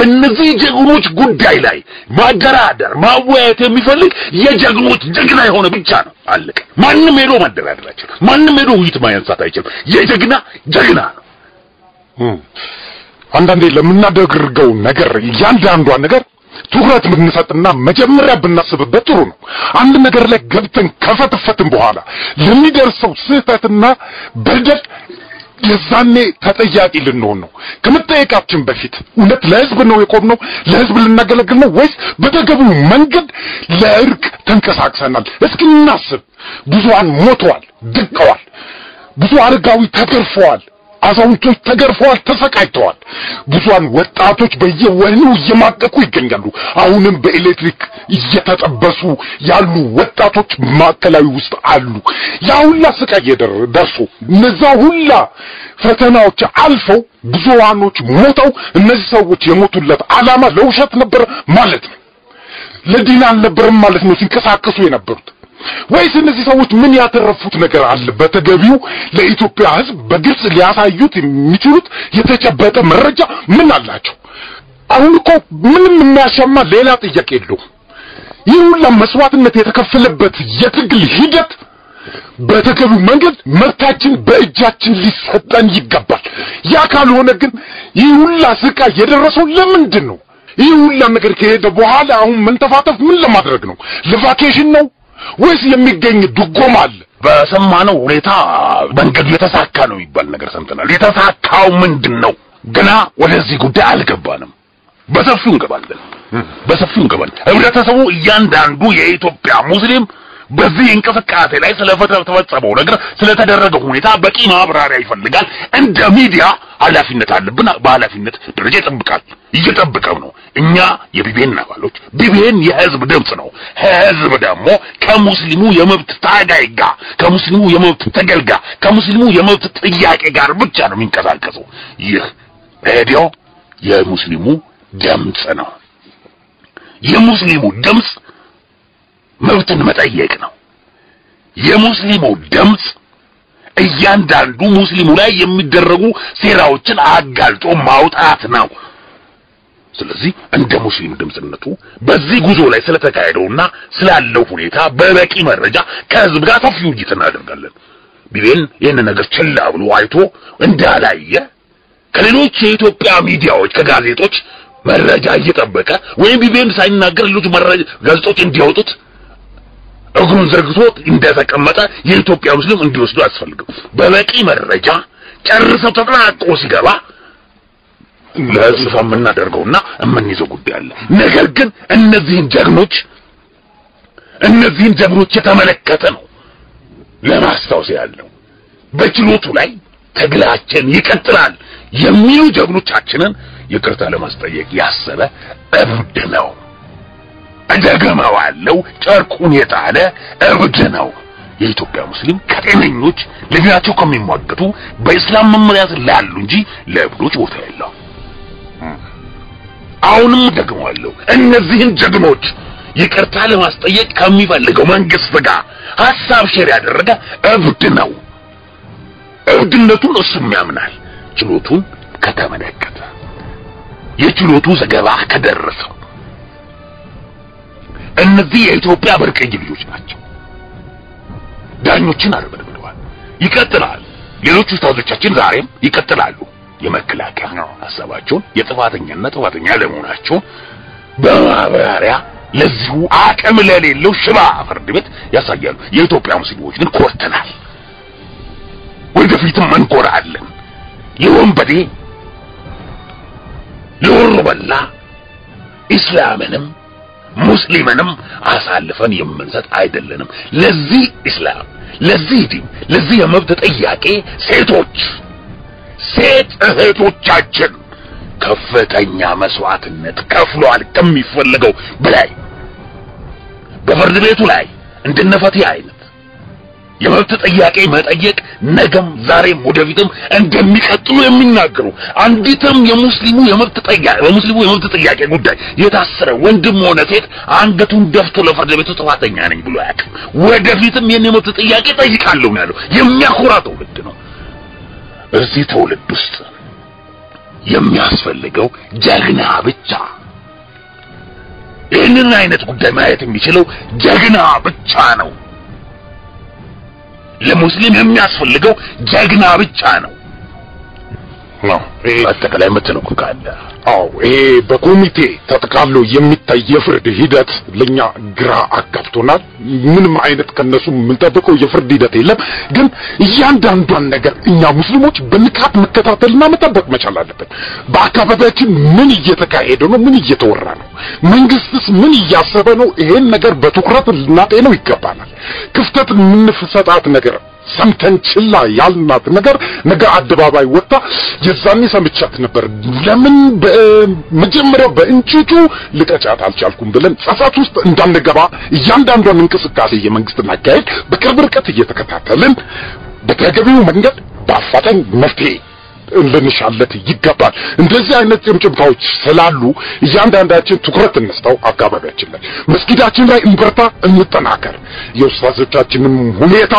በእነዚህ ጀግኖች ጉዳይ ላይ ማደራደር ማወያየት የሚፈልግ የጀግኖች ጀግና የሆነ ብቻ ነው አለቀ ማንንም ሄዶ ማደራደር አይችልም ማንንም ሄዶ ውይይት ማያንሳት አይችልም የጀግና ጀግና ነው አንዳንዴ ለምናደርገው ነገር ያንዳንዷ ነገር ትኩረት ብንሰጥና መጀመሪያ ብናስብበት ጥሩ ነው አንድ ነገር ላይ ገብተን ከፈተፈትን በኋላ ለሚደርሰው ስህተትና በደል የዛኔ ተጠያቂ ልንሆን ነው ከመጠየቃችን በፊት እውነት ለህዝብ ነው የቆምነው ለህዝብ ልናገለግል ነው ወይስ በተገቢው መንገድ ለእርቅ ተንቀሳቅሰናል እስኪ እናስብ ብዙዋን ሞተዋል ደቀዋል ብዙ አረጋዊ ተገርፈዋል አዛውንቶች ተገርፈዋል ተሰቃይተዋል ብዙዋን ወጣቶች በየወህኒው እየማቀቁ ይገኛሉ አሁንም በኤሌክትሪክ እየተጠበሱ ያሉ ወጣቶች ማከላዊ ውስጥ አሉ ያ ሁላ ስቃይ ደርሶ እነዛ ሁላ ፈተናዎች አልፈው ብዙዋኖች ሞተው እነዚህ ሰዎች የሞቱለት ዓላማ ለውሸት ነበር ማለት ነው ለዲን አልነበረም ማለት ነው ሲንቀሳቀሱ የነበሩት ወይስ እነዚህ ሰዎች ምን ያተረፉት ነገር አለ በተገቢው ለኢትዮጵያ ህዝብ በግልጽ ሊያሳዩት የሚችሉት የተጨበጠ መረጃ ምን አላቸው አሁን እኮ ምንም የሚያሻማ ሌላ ጥያቄ የለውም ይህ ሁሉ መስዋዕትነት የተከፈለበት የትግል ሂደት በተገቢው መንገድ መብታችን በእጃችን ሊሰጠን ይገባል ያ ካልሆነ ግን ይህ ሁሉ ስቃይ የደረሰው ለምንድን ነው ይህ ሁሉ ነገር ከሄደ በኋላ አሁን ምን ተፋተፍ ምን ለማድረግ ነው ለቫኬሽን ነው ወይስ የሚገኝ ድጎማ አለ በሰማነው ሁኔታ መንገዱ የተሳካ ነው ይባል ነገር ሰምተናል የተሳካው ምንድነው ገና ወደዚህ ጉዳይ አልገባንም በሰፊው እንገባለን ህብረተሰቡ እያንዳንዱ የኢትዮጵያ ሙስሊም በዚህ እንቅስቃሴ ላይ ስለተፈጸመው ነገር ስለተደረገው ሁኔታ በቂ ማብራሪያ ይፈልጋል እንደ ሚዲያ ኃላፊነት አለብን በኃላፊነት ደረጃ እየጠበቀው ነው እኛ የቢቢኤን አባሎች ቢቢኤን የህዝብ ድምጽ ነው ህዝብ ደግሞ ከሙስሊሙ የመብት ታጋይ ጋር ከሙስሊሙ የመብት ተገልጋ ከሙስሊሙ የመብት ጥያቄ ጋር ብቻ ነው የሚንቀሳቀሰው ይህ ሬዲዮ የሙስሊሙ ድምጽ ነው የሙስሊሙ ድምጽ መብትን መጠየቅ ነው የሙስሊሙ ድምጽ እያንዳንዱ ሙስሊሙ ላይ የሚደረጉ ሴራዎችን አጋልጦ ማውጣት ነው ስለዚህ እንደ ሙስሊም ድምጽነቱ በዚህ ጉዞ ላይ ስለተካሄደውና ስላለው ሁኔታ በበቂ መረጃ ከህዝብ ጋር ሰፊ ውይይት እናደርጋለን ቢቢኤን ይህን ነገር ችላ ብሎ አይቶ እንዳላየ ከሌሎች የኢትዮጵያ ሚዲያዎች ከጋዜጦች መረጃ እየጠበቀ ወይም ቢቢኤን ሳይናገር ሌሎች መረጃ ጋዜጦች እንዲያወጡት እግሩን ዘርግቶ እንደተቀመጠ የኢትዮጵያ ሙስሊም እንዲወስዱ ያስፈልጋል በበቂ መረጃ ጨርሰው ተጠናቆ ሲገባ ለህዝብ የምናደርገውና የምንይዘው ጉዳይ አለ ነገር ግን እነዚህን ጀግኖች የተመለከተ ነው ለማስታወስ ያለው በችሎቱ ላይ ትግላችን ይቀጥላል የሚሉ ጀግኖቻችንን ይቅርታ ለማስጠየቅ ያሰበ እብድ ነው አደገማዋለው ጨርቁን የጣለ እብድ ነው የኢትዮጵያ ሙስሊም ከጤነኞች ለዲናቸው ከሚሟገቱ በእስላም መመሪያ ላሉ እንጂ ለእብዶች ቦታ የለው አሁንም ደግሞአለው እነዚህን ጀግኖች ይቅርታ ለማስጠየቅ ከሚፈልገው መንግስት ጋር ሐሳብ ሼር ያደረገ እብድ ነው እብድነቱን እሱም ያምናል ችሎቱን ከተመለከተ የችሎቱ ዘገባ ከደረሰው እነዚህ የኢትዮጵያ በርቀኝ ልጆች ናቸው ዳኞችን አርበድብደዋል ይቀጥላል ሌሎች ኡስታዞቻችን ዛሬም ይቀጥላሉ የመከላከያ ሐሳባቸውን ጥፋተኛ ለመሆናቸው በማብራሪያ ለዚሁ አቅም ለሌለው ሽባ ፍርድ ቤት ያሳያሉ የኢትዮጵያ ሙስሊሞች ግን ኮርተናል ወደፊትም መንቆራለን የወንበዴ ለወርበላ እስላምንም ሙስሊምንም አሳልፈን የምንሰጥ አይደለንም ለዚህ እስላም ለዚህ ዲን ለዚህ የመብት ጥያቄ ሴት እህቶቻችን ከፍተኛ መስዋዕትነት ከፍሏል ከሚፈልገው በላይ በፍርድ ቤቱ ላይ እንደነፈቲ አይነት የመብት ጥያቄ መጠየቅ ነገም ዛሬም ወደፊትም እንደሚቀጥሉ የሚናገሩ አንዲትም የሙስሊሙ የመብት ጥያቄ ጉዳይ የታሰረ ወንድም ሆነ ሴት አንገቱን ደፍቶ ለፍርድ ቤቱ ጥፋተኛ ነኝ ብሎ ያውቃል ወደፊትም የመብት ጥያቄ ጠይቃለሁ ነው ያለው የሚያኮራ ትውልድ ነው እዚህ ትውልድ ውስጥ የሚያስፈልገው ጀግና ብቻ ይህንን አይነት ጉዳይ ማየት የሚችለው ጀግና ብቻ ነው ለሙስሊም የሚያስፈልገው ጀግና ብቻ ነው አጠቃላይ መተነው ካለ በኮሚቴ ተጠቃሎ የሚታይ የፍርድ ሂደት ለኛ ግራ አጋብቶናል ምንም አይነት ከነሱ የምንጠብቀው የፍርድ ሂደት የለም ግን እያንዳንዷን ነገር እኛ ሙስሊሞች በንቃት መከታተልና መጠበቅ መቻል አለብን በአካባቢያችን ምን እየተካሄደ ነው ምን እየተወራ ነው መንግስትስ ምን እያሰበ ነው ይሄን ነገር በትኩረት ልናጤነው ይገባናል ክፍተት ምንፍሰጣት ነገር ሰምተን ችላ ያልናት ነገር ነገ አደባባይ ወጣ የዛኔ ሰምቻት ነበር ለምን በመጀመሪያው በእንጭጩ ልቀጫት አልቻልኩም ብለን ጸፋት ውስጥ እንዳንገባ እያንዳንዷን እንቅስቃሴ የመንግስትና አካሄድ በቅርብ ርቀት እየተከታተልን በተገቢው መንገድ በአፋጣኝ መፍትሄ ልንሻለት ይገባል እንደዚህ አይነት ጭምጭምታዎች ስላሉ እያንዳንዳችን ትኩረት እንስጠው አካባቢያችን ላይ መስጊዳችን ላይ እንበርታ እንጠናከር የኡስታዞቻችንን ሁኔታ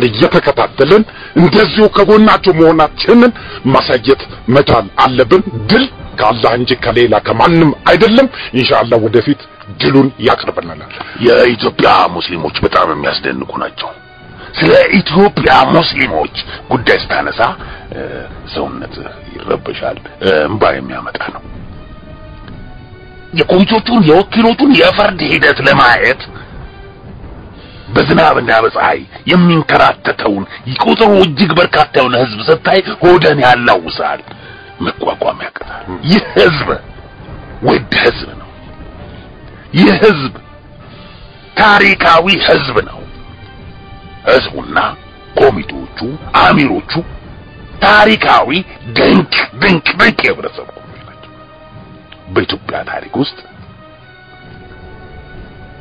እየተከታተልን እንደዚሁ ከጎናቸው መሆናችንን ማሳየት መቻል አለብን ድል ከአላህ እንጂ ከሌላ ከማንም አይደለም ኢንሻአላህ ወደፊት ድሉን ያቀርበናል የኢትዮጵያ ሙስሊሞች በጣም የሚያስደንቁ ናቸው ስለ ኢትዮጵያ ሙስሊሞች ጉዳይ ስታነሳ ሰውነት ይረበሻል እንባ የሚያመጣ ነው የኮሚቴዎቹን የወኪሎቹን የፍርድ ሂደት ለማየት በዝናብና በፀሐይ የሚንከራተተውን ይቆጥሩ እጅግ በርካታ የሆነ ህዝብ ስታይ ሆደን ያላውሳል መቋቋም ያቀታል ይህ ህዝብ ውድ ህዝብ ነው ይህ ህዝብ ታሪካዊ ህዝብ ነው ህዝቡና ኮሚቴዎቹ አሚሮቹ ታሪካዊ ድንቅ የህብረተሰብ ናቸው በኢትዮጵያ ታሪክ ውስጥ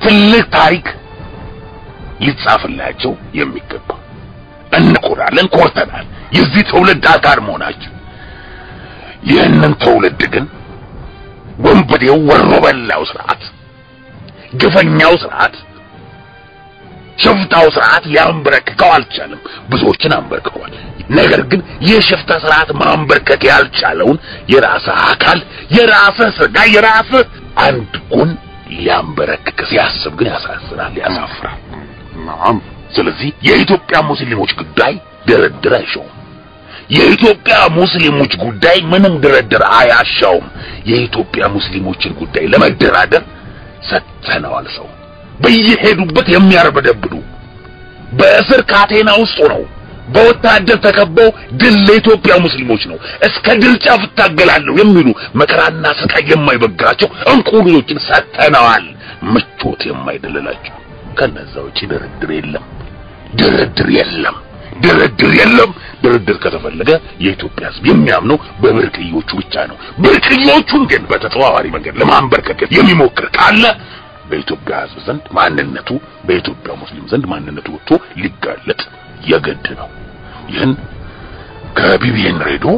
ትልቅ ታሪክ ሊጻፍላቸው የሚገባ እንቆራለን ኮርተናል የዚህ ተውልድ አካል መሆናችን ይህንን ተውልድ ግን ወንበዴው ወሮበላው ስርዓት ግፈኛው ስርዓት ሽፍታው ስርዓት ሊያንበረክከው አልቻለም ብዙዎችን አንበርክኳል ነገር ግን የሽፍታ ስርዓት ማንበርከክ ያልቻለውን የራስ አካል የራስ ስጋ የራስ አንድ ጎን ሊያንበረክክ ሲያስብ ግን ያሳዝናል ያሳፍራል ናም ስለዚህ የኢትዮጵያ ሙስሊሞች ጉዳይ ድርድር አይሻውም የኢትዮጵያ ሙስሊሞች ጉዳይ ምንም ድርድር አያሻውም የኢትዮጵያ ሙስሊሞችን ጉዳይ ለመደራደር ሰተነዋል ሰው በየሄዱበት የሚያርበደብዱ በእስር ካቴና ውስጥ ነው በወታደር ተከበው ድል ለኢትዮጵያ ሙስሊሞች ነው እስከ ድል ጫፍ ታገላለሁ የሚሉ መከራና ስቃይ የማይበግራቸው እንቁልሎችን ሰተነዋል ምቾት የማይደለላቸው ከነዛ ውጪ ድርድር የለም ድርድር ከተፈለገ የኢትዮጵያ ሕዝብ የሚያምነው በብርቅዮቹ ብቻ ነው ብርቅዮቹን ግን በተጠዋዋሪ መንገድ ለማንበርከክ የሚሞክር ካለ በኢትዮጵያ ሕዝብ ዘንድ ማንነቱ በኢትዮጵያ ሙስሊም ዘንድ ማንነቱ ወጥቶ ሊጋለጥ የግድ ነው ይህን ከቢቢኤን ሬዲዮ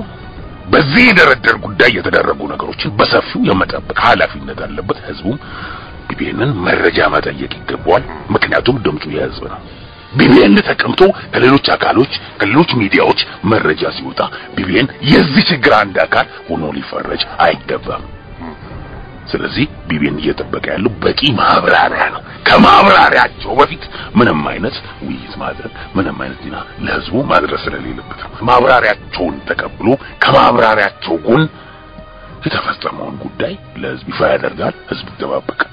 በዚህ ድርድር ጉዳይ የተደረጉ ነገሮችን በሰፊው የመጠበቅ ኃላፊነት አለበት ሕዝቡም ቢቢኤንን መረጃ መጠየቅ ይገባዋል ምክንያቱም ድምፁ የህዝብ ነው ቢቢኤን ተቀምጦ ከሌሎች አካሎች ከሌሎች ሚዲያዎች መረጃ ሲወጣ ቢቢኤን የዚህ ችግር አንድ አካል ሆኖ ሊፈረጅ አይገባም ስለዚህ ቢቢኤን እየተጠበቀ ያለው በቂ ማብራሪያ ነው ከማብራሪያቸው በፊት ምንም አይነት ውይይት ማድረግ ምንም አይነት ዜና ለህዝቡ ማድረስ ስለሌለበት ማብራሪያቸውን ተቀብሎ ከማብራሪያቸው ጎን የተፈጸመውን ጉዳይ ለህዝብ ይፋ ያደርጋል ህዝቡ ይተባበቃል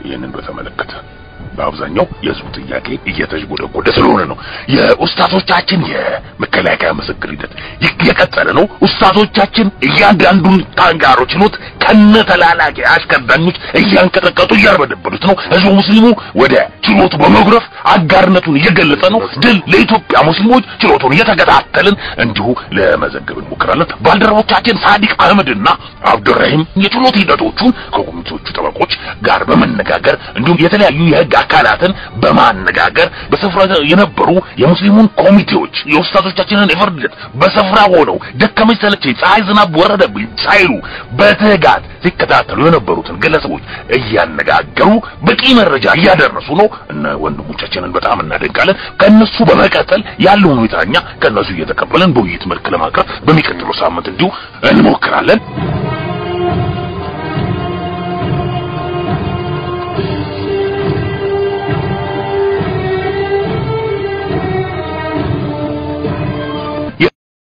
ይህንን በተመለከተ በአብዛኛው የህዝቡ ጥያቄ እየተሽጎደጎደ ስለሆነ ነው የኡስታዞቻችን የመከላከያ ምስክር ሂደት እየቀጠለ ነው ኡስታዞቻችን እያንዳንዱን ታንጋሮ ችሎት ከነተላላቂ አሽከርዳኞች እያንቀጠቀጡ እያርበደበዱት ነው ህዝቡ ሙስሊሙ ወደ ችሎቱ በመግረፍ አጋርነቱን እየገለጸ ነው ድል ለኢትዮጵያ ሙስሊሞች ችሎቱን እየተከታተልን እንዲሁ ለመዘገብ እንሞክራለን ባልደረቦቻችን ሳዲቅ አህመድና አብዱራሂም የችሎት ሂደቶቹን ከኮሚቴዎቹ ጠበቆች ጋር በመነጋገር እንዲሁም የተለያዩ የህግ አካላትን በማነጋገር በስፍራው የነበሩ የሙስሊሙን ኮሚቴዎች የኡስታዞቻችንን የፍርድ በስፍራ ሆነው ደከመኝ ሰለቸኝ ፀሐይ ዝናብ ወረደብኝ ሳይሉ በትጋት ሲከታተሉ የነበሩትን ግለሰቦች እያነጋገሩ በቂ መረጃ እያደረሱ ነው እነ ወንድሞቻችን አባቶቻችንን በጣም እናደንቃለን። ከነሱ በመቀጠል ያለውን ሁኔታኛ ከነሱ እየተቀበለን በውይይት መልክ ለማቅረብ በሚቀጥለው ሳምንት እንዲሁ እንሞክራለን።